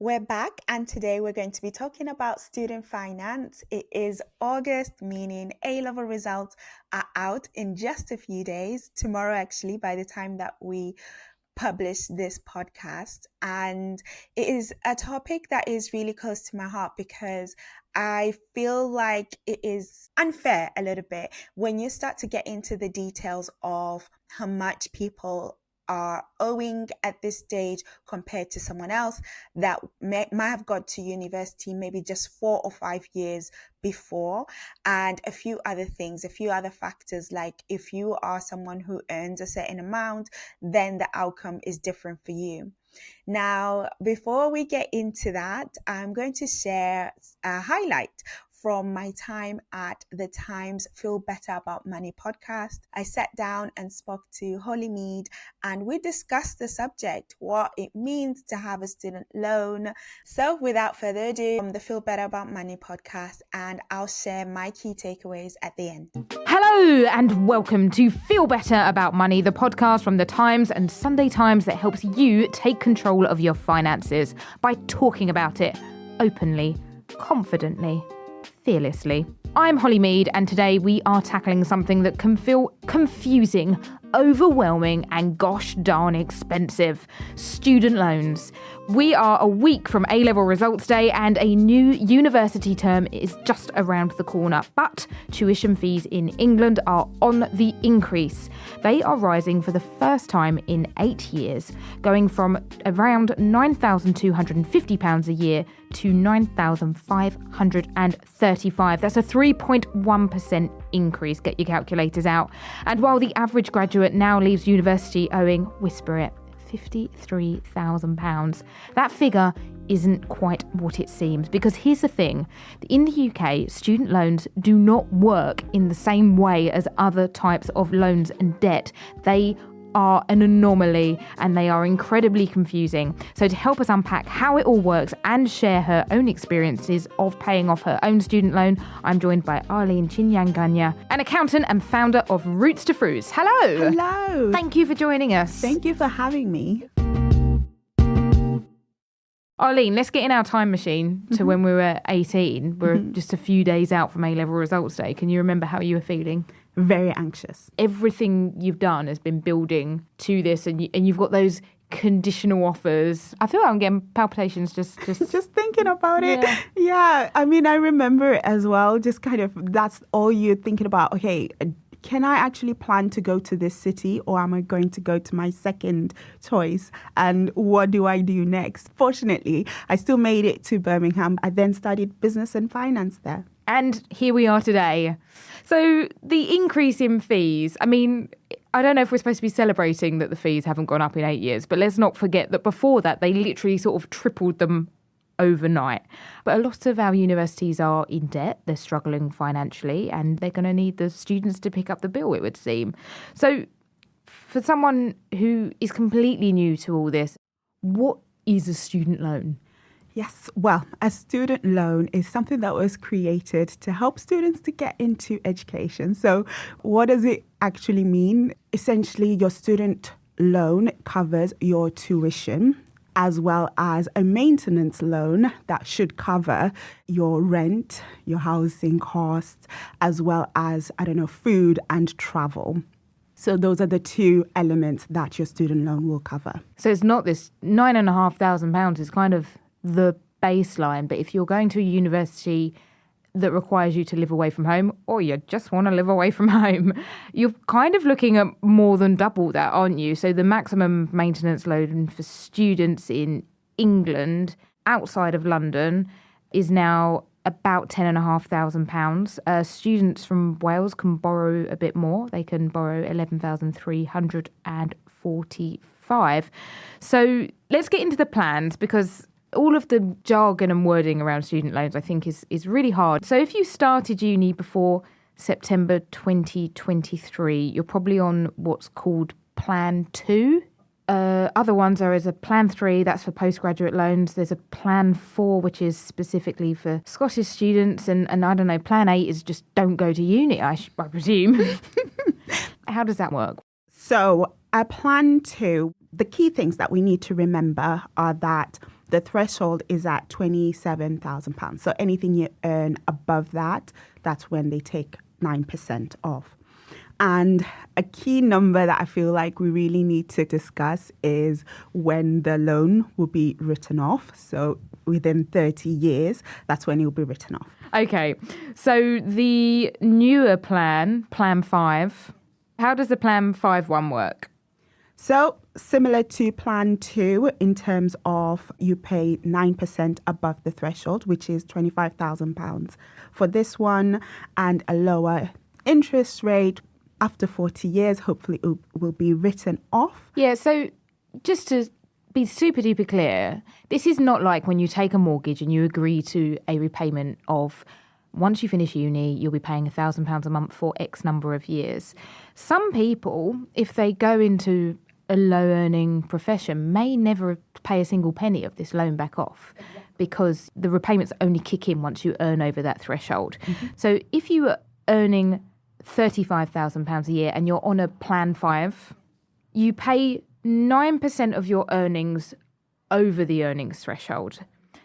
We're back, and today we're going to be talking about student finance. It is August, meaning A-level results are out in just a few days. Tomorrow, actually, by the time that we publish this podcast. And it is a topic that is really close to my heart because I feel like it is unfair a little bit when you start to get into the details of how much people are owing at this stage compared to someone else that might have got to university maybe just 4 or 5 years before, and a few other things, a few other factors, like if you are someone who earns a certain amount, then the outcome is different for you. Now, before we get into that, I'm going to share a highlight from my time at the Times Feel Better About Money podcast. I sat down and spoke to Holly Mead, and we discussed the subject, what it means to have a student loan. So without further ado, from the Feel Better About Money podcast, and I'll share my key takeaways at the end. Hello and welcome to Feel Better About Money, the podcast from the Times and Sunday Times that helps you take control of your finances by talking about it openly, confidently, fearlessly. I'm Holly Mead, and today we are tackling something that can feel confusing, overwhelming, and gosh darn expensive: student loans. We are a week from A-level results day, and a new university term is just around the corner. But tuition fees in England are on the increase. They are rising for the first time in 8 years, going from around £9,250 a year to £9,535. That's a 3.1% increase. Get your calculators out. And while the average graduate now leaves university owing, whisper it, £53,000, that figure isn't quite what it seems. Because here's the thing: in the UK, student loans do not work in the same way as other types of loans and debt. They are an anomaly, and they are incredibly confusing. So to help us unpack how it all works and share her own experiences of paying off her own student loan, I'm joined by Arlyne Chinyanganya, an accountant and founder of Roots to Froots. Hello. Hello. Thank you for joining us. Thank you for having me. Arlyne, let's get in our time machine to when we were 18. We're just a few days out from A-level results day. Can you remember how you were feeling? Very anxious. Everything you've done has been building to this, and you've got those conditional offers. I feel like I'm getting palpitations just thinking about it. Yeah. I mean, I remember it as well. Just kind of, that's all you're thinking about. Okay, can I actually plan to go to this city, or am I going to go to my second choice? And what do I do next? Fortunately, I still made it to Birmingham. I then studied business and finance there. And here we are today. So the increase in fees, I mean, I don't know if we're supposed to be celebrating that the fees haven't gone up in 8 years, but let's not forget that before that, they literally sort of tripled them overnight. But a lot of our universities are in debt, they're struggling financially, and they're going to need the students to pick up the bill, it would seem. So for someone who is completely new to all this, what is a student loan? Yes, well, a student loan is something that was created to help students to get into education. So what does it actually mean? Essentially, your student loan covers your tuition, as well as a maintenance loan that should cover your rent, your housing costs, as well as, food and travel. So those are the two elements that your student loan will cover. So it's not this £9,500 is kind of the baseline, but if you're going to a university that requires you to live away from home, or you just want to live away from home, you're kind of looking at more than double that, aren't you? So the maximum maintenance loan for students in England outside of London is now about £10,500. Students from Wales can borrow a bit more. They can borrow £11,345. So let's get into the plans, because all of the jargon and wording around student loans, I think, is really hard. So if you started uni before September 2023, you're probably on what's called Plan 2. Other ones are as a Plan 3, that's for postgraduate loans. There's a Plan 4, which is specifically for Scottish students. And I don't know, Plan 8 is just don't go to uni, I presume. How does that work? So a Plan 2, the key things that we need to remember are that The threshold is at £27,000. So anything you earn above that, that's when they take 9% off. And a key number that I feel like we really need to discuss is when the loan will be written off. So within 30 years, that's when it will be written off. Okay, so the newer plan, Plan 5, how does the Plan 5 one work? So similar to Plan 2 in terms of you pay 9% above the threshold, which is £25,000 for this one, and a lower interest rate after 40 years, hopefully it will be written off. Yeah, so just to be super duper clear, this is not like when you take a mortgage and you agree to a repayment of, once you finish uni, you'll be paying £1,000 a month for X number of years. Some people, if they go into a low-earning profession, may never pay a single penny of this loan back off because the repayments only kick in once you earn over that threshold. Mm-hmm. So if you are earning £35,000 a year and you're on a Plan 5, you pay 9% of your earnings over the earnings threshold.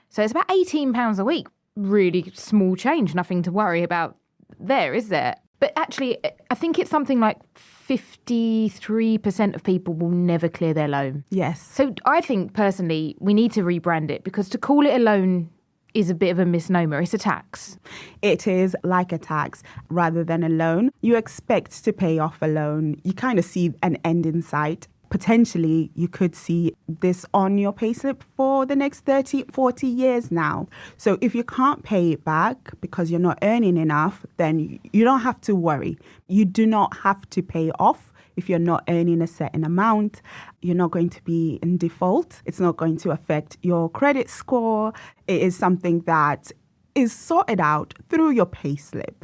So it's about £18 a week. Really small change, nothing to worry about there, is there? But actually, I think it's something like 53% of people will never clear their loan. Yes. So I think personally, we need to rebrand it because to call it a loan is a bit of a misnomer. It's a tax. It is like a tax rather than a loan. You expect to pay off a loan. You kind of see an end in sight. Potentially, you could see this on your payslip for the next 30, 40 years now. So if you can't pay it back because you're not earning enough, then you don't have to worry. You do not have to pay off. If you're not earning a certain amount, you're not going to be in default. It's not going to affect your credit score. It is something that is sorted out through your payslip.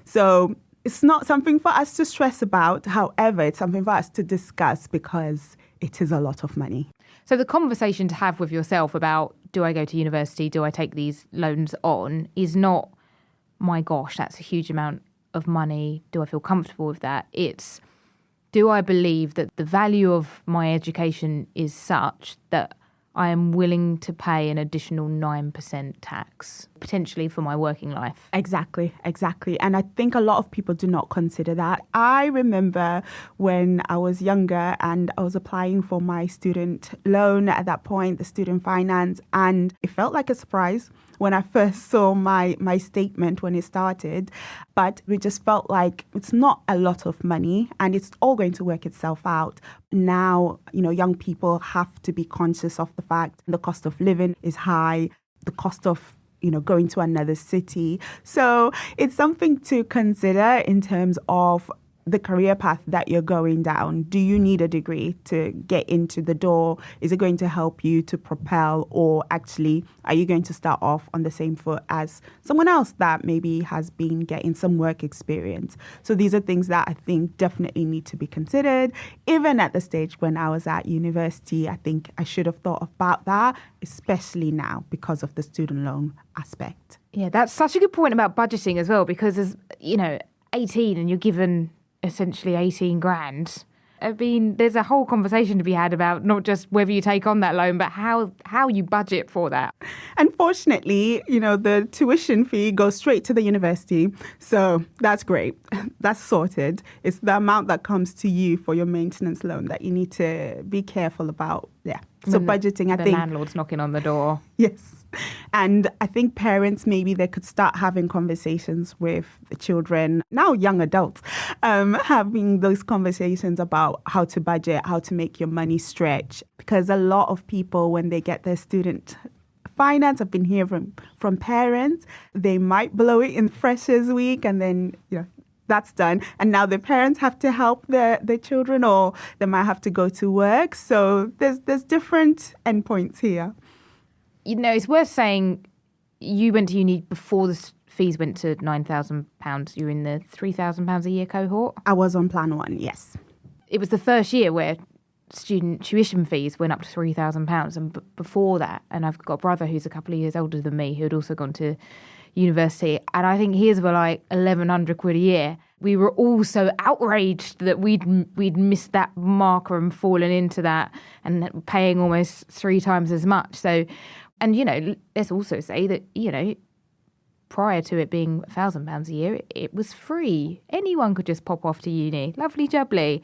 So it's not something for us to stress about. However, it's something for us to discuss because it is a lot of money. So the conversation to have with yourself about, do I go to university? Do I take these loans on? Is not, my gosh, that's a huge amount of money. Do I feel comfortable with that? It's, do I believe that the value of my education is such that I am willing to pay an additional 9% tax, potentially for my working life? Exactly. And I think a lot of people do not consider that. I remember when I was younger and I was applying for my student loan at that point, the student finance, and it felt like a surprise when I first saw my statement when it started. But we just felt like it's not a lot of money and it's all going to work itself out. Now, young people have to be conscious of the fact the cost of living is high, the cost of going to another city. So it's something to consider in terms of the career path that you're going down. Do you need a degree to get into the door? Is it going to help you to propel, or actually are you going to start off on the same foot as someone else that maybe has been getting some work experience? So these are things that I think definitely need to be considered. Even at the stage when I was at university, I think I should have thought about that, especially now because of the student loan aspect. Yeah, that's such a good point about budgeting as well, because as 18 and you're given essentially 18 grand. I mean, there's a whole conversation to be had about not just whether you take on that loan, but how you budget for that. Unfortunately, the tuition fee goes straight to the university. So that's great. That's sorted. It's the amount that comes to you for your maintenance loan that you need to be careful about. Yeah. So budgeting, I think. The landlord's knocking on the door. Yes. And I think parents, maybe they could start having conversations with the children, now young adults, having those conversations about how to budget, how to make your money stretch. Because a lot of people, when they get their student finance, I've been hearing from parents, they might blow it in Freshers Week and then, that's done. And now the parents have to help their children, or they might have to go to work. So there's different endpoints here. It's worth saying you went to uni before the fees went to £9,000. You're in the £3,000 a year cohort. I was on Plan 1, yes. It was the first year where student tuition fees went up to £3,000. And before that, and I've got a brother who's a couple of years older than me who had also gone to university, and I think his were like 1,100 quid a year. we were all so outraged that we'd missed that marker and fallen into that and paying almost 3 times as much. So, and, you know, let's also say that, you know, prior to it being £1,000 a year, it was free. Anyone could just pop off to uni. Lovely jubbly.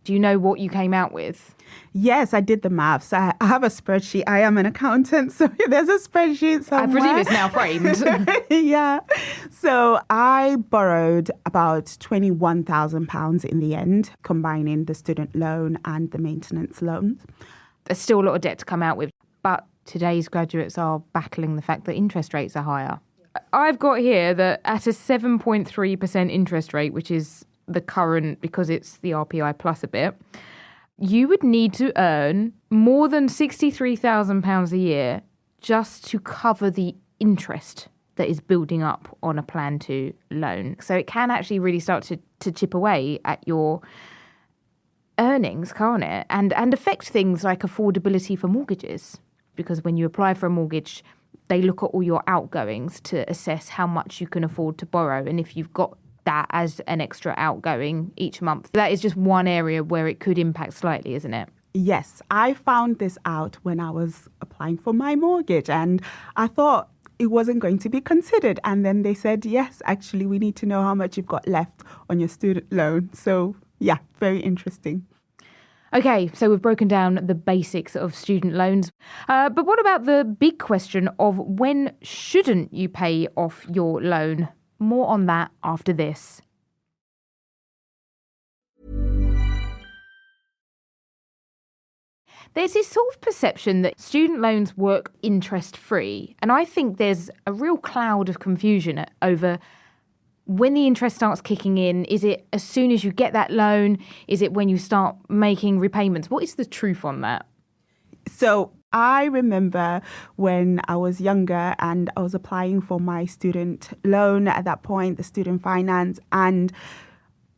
Do you know what you came out with? Yes, I did the maths. I have a spreadsheet. I am an accountant, so there's a spreadsheet somewhere. I presume it's now framed. Yeah. So I borrowed about £21,000 in the end, combining the student loan and the maintenance loans. There's still a lot of debt to come out with, but today's graduates are battling the fact that interest rates are higher. I've got here that at a 7.3% interest rate, which is the current, because it's the RPI plus a bit, you would need to earn more than £63,000 a year just to cover the interest that is building up on a Plan 2 loan. So it can actually really start to chip away at your earnings, can't it? And affect things like affordability for mortgages. Because when you apply for a mortgage, they look at all your outgoings to assess how much you can afford to borrow. And if you've got that as an extra outgoing each month, that is just one area where it could impact slightly, isn't it? Yes, I found this out when I was applying for my mortgage, and I thought it wasn't going to be considered. And then they said, yes, actually, we need to know how much you've got left on your student loan. So yeah, very interesting. Okay, so we've broken down the basics of student loans. But what about the big question of when shouldn't you pay off your loan? More on that after this. There's this sort of perception that student loans work interest-free. And I think there's a real cloud of confusion over when the interest starts kicking in. Is it as soon as you get that loan? Is it when you start making repayments? What is the truth on that? So I remember when I was younger and I was applying for my student loan at that point, the student finance, and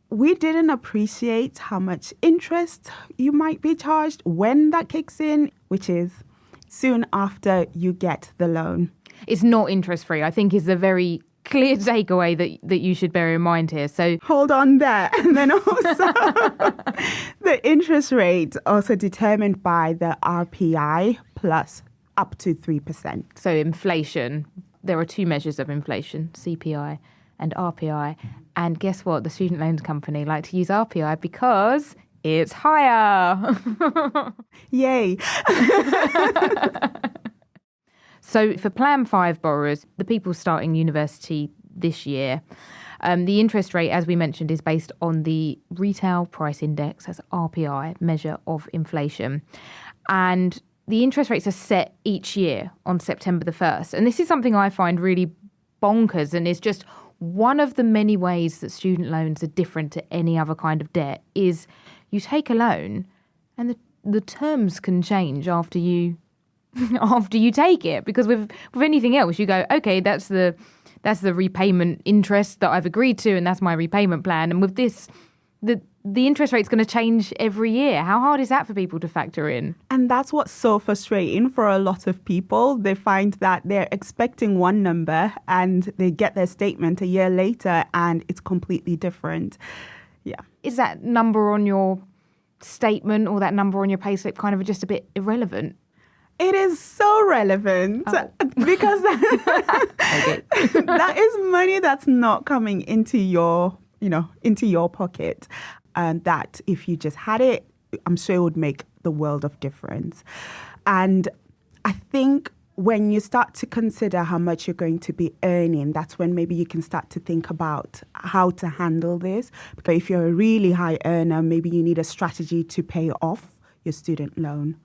we didn't appreciate how much interest you might be charged when that kicks in, which is soon after you get the loan. It's not interest-free, I think, is the very clear takeaway that you should bear in mind here. So hold on there. And then also the interest rate also determined by the RPI plus up to 3%. So inflation, there are 2 measures of inflation, CPI and RPI. And guess what? The student loans company like to use RPI because it's higher. Yay. So for Plan 5 borrowers, the people starting university this year, the interest rate, as we mentioned, is based on the retail price index, as RPI, measure of inflation. And the interest rates are set each year on September the 1st. And this is something I find really bonkers, and is just one of the many ways that student loans are different to any other kind of debt is you take a loan and the terms can change after you take it, because with anything else you go, okay, that's the repayment interest that I've agreed to and that's my repayment plan. And with this, the interest rate's going to change every year. How hard is that for people to factor in? And that's what's so frustrating for a lot of people. They find that they're expecting one number and they get their statement a year later and it's completely different. Yeah. Is that number on your statement or that number on your payslip kind of just a bit irrelevant? It is so relevant because that is money that's not coming into your pocket. And that if you just had it, I'm sure it would make the world of difference. And I think when you start to consider how much you're going to be earning, that's when maybe you can start to think about how to handle this. Because if you're a really high earner, maybe you need a strategy to pay off your student loan.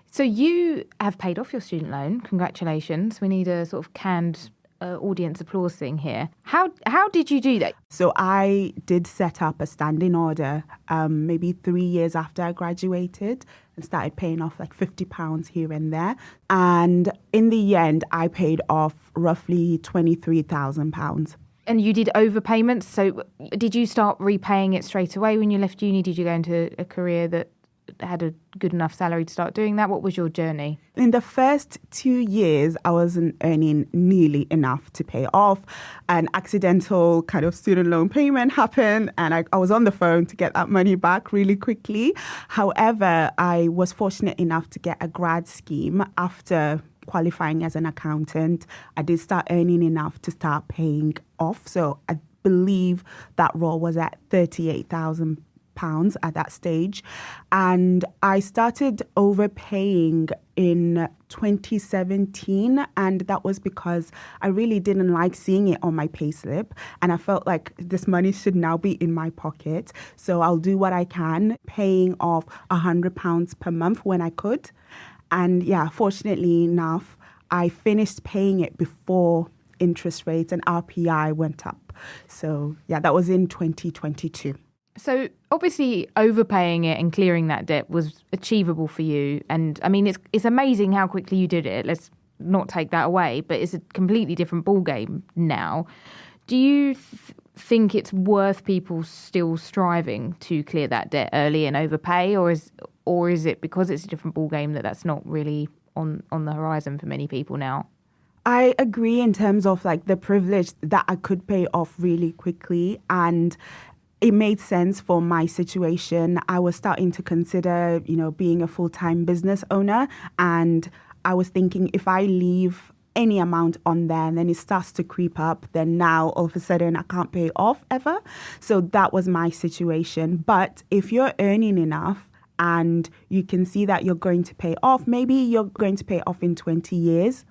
So you have paid off your student loan. Congratulations. We need a sort of canned audience applause thing here. How did you do that? So I did set up a standing order maybe 3 years after I graduated and started paying off like £50 here and there. And in the end, I paid off roughly £23,000. And you did overpayments. So did you start repaying it straight away when you left uni? Did you go into a career that had a good enough salary to start doing that? What was your journey? In the first 2 years, I wasn't earning nearly enough to pay off. An accidental kind of student loan payment happened, and I was on the phone to get that money back really quickly. However, I was fortunate enough to get a grad scheme after qualifying as an accountant. I did start earning enough to start paying off. So I believe that role was at £38,000 at that stage. And I started overpaying in 2017. And that was because I really didn't like seeing it on my payslip. And I felt like this money should now be in my pocket. So I'll do what I can, paying off £100 per month when I could. And yeah, fortunately enough, I finished paying it before interest rates and RPI went up. So yeah, that was in 2022. So obviously overpaying it and clearing that debt was achievable for you. And I mean, it's amazing how quickly you did it. Let's not take that away, but it's a completely different ballgame now. Do you think it's worth people still striving to clear that debt early and overpay, or is it because it's a different ballgame that's not really on the horizon for many people now? I agree in terms of like the privilege that I could pay off really quickly, and it made sense for my situation. I was starting to consider, being a full-time business owner, and I was thinking if I leave any amount on there and then it starts to creep up, then now all of a sudden I can't pay off ever. So that was my situation. But if you're earning enough and you can see that you're going to pay off, maybe you're going to pay off in 20 years,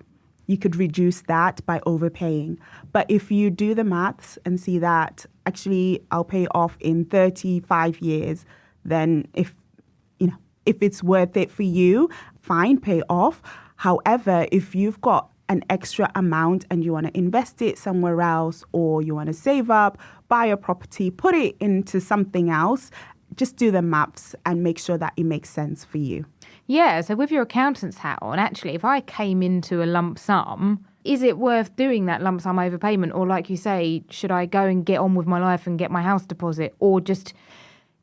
you could reduce that by overpaying. But if you do the maths and see that actually I'll pay off in 35 years, then if it's worth it for you, fine, pay off. However, if you've got an extra amount and you want to invest it somewhere else, or you want to save up, buy a property, put it into something else, just do the maths and make sure that it makes sense for you. Yeah, so with your accountant's hat on, actually, if I came into a lump sum, is it worth doing that lump sum overpayment? Or like you say, should I go and get on with my life and get my house deposit, or just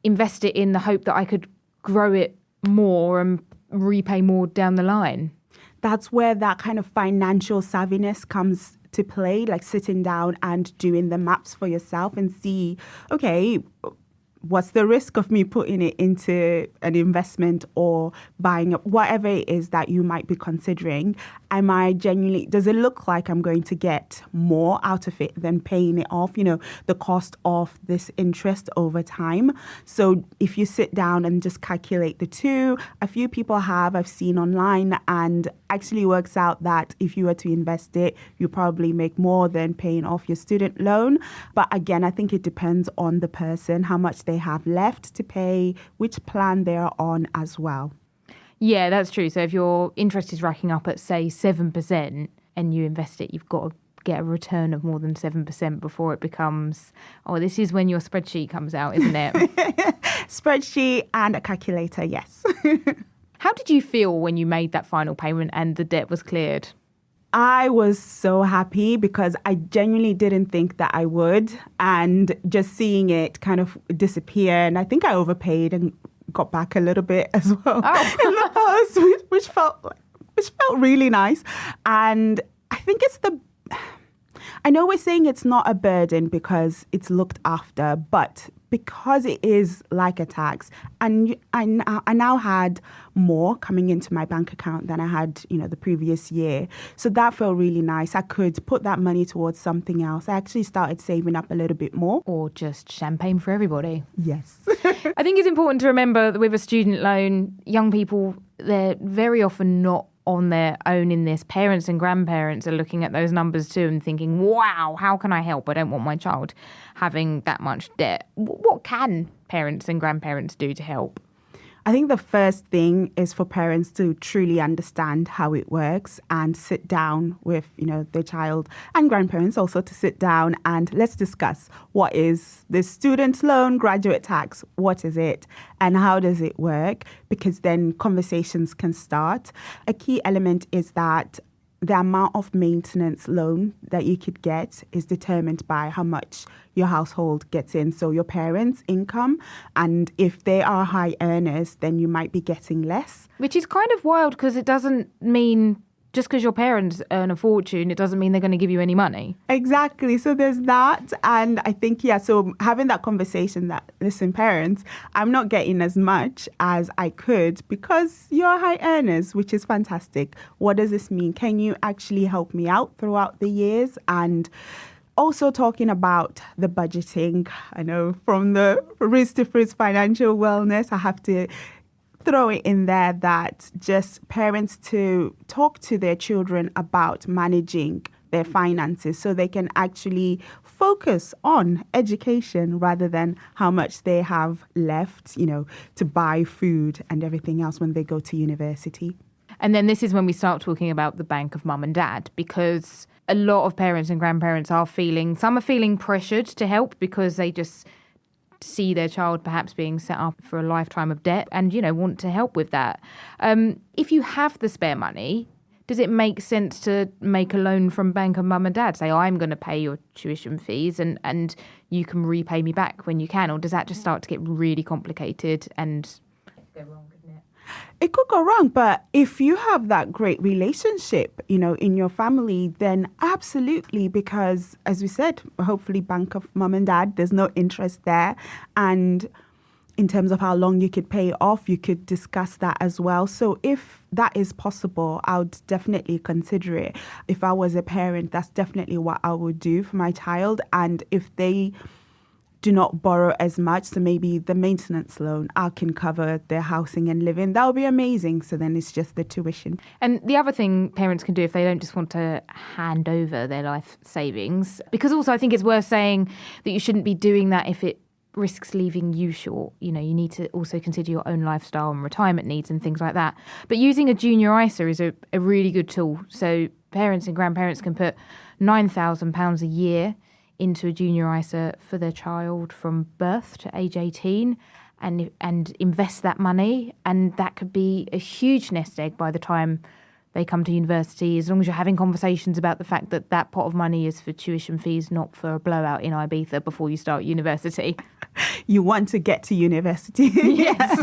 invest it in the hope that I could grow it more and repay more down the line? That's where that kind of financial savviness comes to play, like sitting down and doing the maths for yourself and see, okay, what's the risk of me putting it into an investment or buying whatever it is that you might be considering? Does it look like I'm going to get more out of it than paying it off, the cost of this interest over time? So if you sit down and just calculate the two, a few people I've seen online, and actually works out that if you were to invest it, you probably make more than paying off your student loan. But again, I think it depends on the person, how much they have left to pay, which plan they're on as well. Yeah, that's true. So if your interest is racking up at, say, 7% and you invest it, you've got to get a return of more than 7% before it becomes, this is when your spreadsheet comes out, isn't it? Spreadsheet and a calculator, yes. How did you feel when you made that final payment and the debt was cleared? I was so happy because I genuinely didn't think that I would, and just seeing it kind of disappear, and I think I overpaid and got back a little bit as well in the past, which felt really nice. And I think I know we're saying it's not a burden because it's looked after, but because it is like a tax, and I now had more coming into my bank account than I had, the previous year. So that felt really nice. I could put that money towards something else. I actually started saving up a little bit more. Or just champagne for everybody. Yes. I think it's important to remember that with a student loan, young people, they're very often not on their own in this. Parents and grandparents are looking at those numbers too and thinking, wow, how can I help? I don't want my child having that much debt. What can parents and grandparents do to help? I think the first thing is for parents to truly understand how it works and sit down with, their child, and grandparents also to sit down and let's discuss what is this student loan, graduate tax, what is it and how does it work? Because then conversations can start. A key element is that the amount of maintenance loan that you could get is determined by how much your household gets in. So your parents' income, and if they are high earners, then you might be getting less. Which is kind of wild because it doesn't mean just because your parents earn a fortune, it doesn't mean they're going to give you any money. Exactly. So there's that. And I think, so having that conversation that, listen, parents, I'm not getting as much as I could because you're high earners, which is fantastic. What does this mean? Can you actually help me out throughout the years? And also talking about the budgeting. I know from the Roots to Froots financial wellness, I have to throw it in there that just parents to talk to their children about managing their finances so they can actually focus on education rather than how much they have left, to buy food and everything else when they go to university. And then this is when we start talking about the bank of mum and dad, because a lot of parents and grandparents some are feeling pressured to help because they just see their child perhaps being set up for a lifetime of debt and, want to help with that. If you have the spare money, does it make sense to make a loan from bank of mum and dad? Say, I'm going to pay your tuition fees and you can repay me back when you can? Or does that just start to get really complicated and go wrong, doesn't it? It could go wrong, but if you have that great relationship, in your family, then absolutely, because as we said, hopefully bank of mum and dad, there's no interest there. And in terms of how long you could pay off, you could discuss that as well. So if that is possible, I would definitely consider it. If I was a parent, that's definitely what I would do for my child. And if they do not borrow as much, so maybe the maintenance loan, I can cover their housing and living. That would be amazing. So then it's just the tuition. And the other thing parents can do if they don't just want to hand over their life savings, because also I think it's worth saying that you shouldn't be doing that if it risks leaving you short. You need to also consider your own lifestyle and retirement needs and things like that. But using a junior ISA is a really good tool. So parents and grandparents can put £9,000 a year into a junior ISA for their child from birth to age 18 and invest that money. And that could be a huge nest egg by the time they come to university, as long as you're having conversations about the fact that that pot of money is for tuition fees, not for a blowout in Ibiza before you start university. You want to get to university. Yes.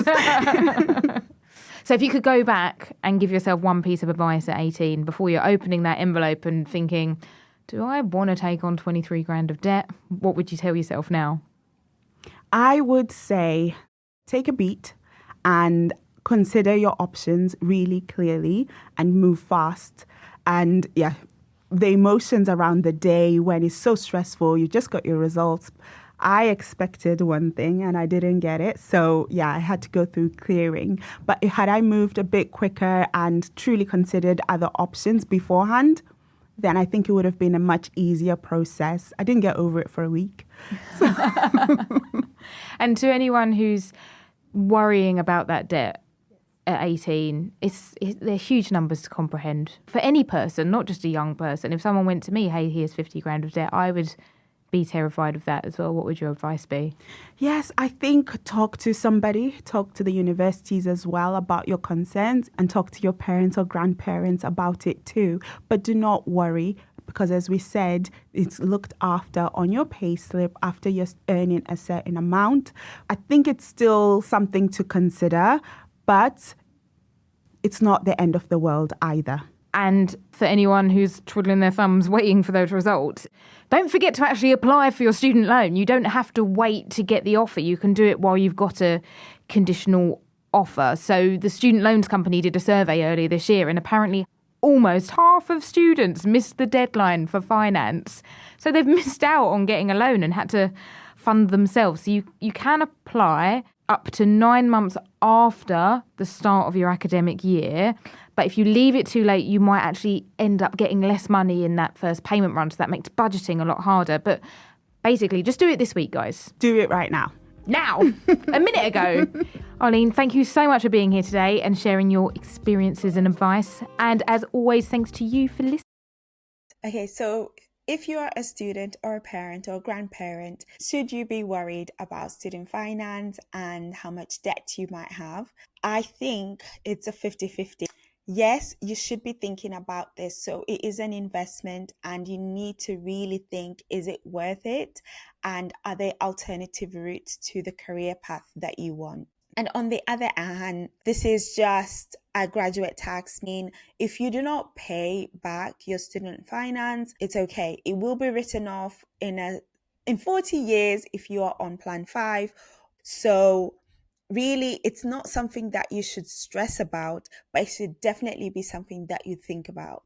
So if you could go back and give yourself one piece of advice at 18 before you're opening that envelope and thinking, do I want to take on 23 grand of debt? What would you tell yourself now? I would say take a beat and consider your options really clearly and move fast. And the emotions around the day when it's so stressful, you just got your results. I expected one thing and I didn't get it. So I had to go through clearing. But had I moved a bit quicker and truly considered other options beforehand, then I think it would have been a much easier process. I didn't get over it for a week. So. And to anyone who's worrying about that debt at 18, they're huge numbers to comprehend. For any person, not just a young person. If someone went to me, hey, here's 50 grand of debt, I would be terrified of that as well. What would your advice be? Yes, I think talk to somebody, talk to the universities as well about your concerns and talk to your parents or grandparents about it too. But do not worry because as we said, it's looked after on your pay slip after you're earning a certain amount. I think it's still something to consider, but it's not the end of the world either. And for anyone who's twiddling their thumbs waiting for those results, don't forget to actually apply for your student loan. You don't have to wait to get the offer. You can do it while you've got a conditional offer. So the Student Loans Company did a survey earlier this year and apparently almost half of students missed the deadline for finance. So they've missed out on getting a loan and had to fund themselves. So you can apply up to 9 months after the start of your academic year. But if you leave it too late, you might actually end up getting less money in that first payment run. So that makes budgeting a lot harder. But basically, just do it this week, guys. Do it right now. Now, a minute ago. Arlyne, thank you so much for being here today and sharing your experiences and advice. And as always, thanks to you for listening. Okay, so if you are a student or a parent or a grandparent, should you be worried about student finance and how much debt you might have? I think it's a 50-50. Yes, you should be thinking about this. So it is an investment and you need to really think, is it worth it? And are there alternative routes to the career path that you want? And on the other hand, this is just a graduate tax. Mean if you do not pay back your student finance, it's okay. It will be written off in 40 years if you are on plan 5. So really, it's not something that you should stress about, but it should definitely be something that you think about.